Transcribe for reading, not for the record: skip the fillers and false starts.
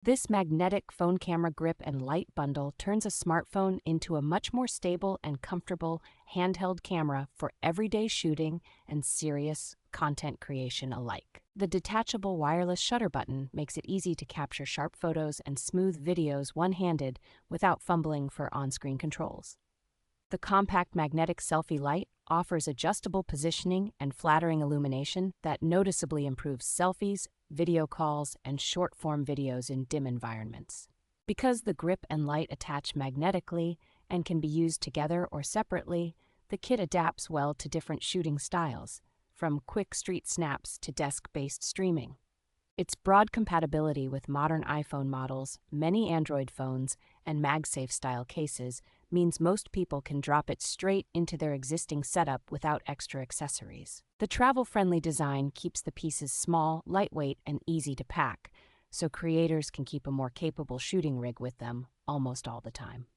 This magnetic phone camera grip and light bundle turns a smartphone into a much more stable and comfortable handheld camera for everyday shooting and serious content creation alike. The detachable wireless shutter button makes it easy to capture sharp photos and smooth videos one-handed without fumbling for on-screen controls. The compact magnetic selfie light offers adjustable positioning and flattering illumination that noticeably improves selfies, video calls, and short-form videos in dim environments. Because the grip and light attach magnetically and can be used together or separately, the kit adapts well to different shooting styles, from quick street snaps to desk-based streaming. Its broad compatibility with modern iPhone models, many Android phones, and MagSafe-style cases means most people can drop it straight into their existing setup without extra accessories. The travel-friendly design keeps the pieces small, lightweight, and easy to pack, so creators can keep a more capable shooting rig with them almost all the time.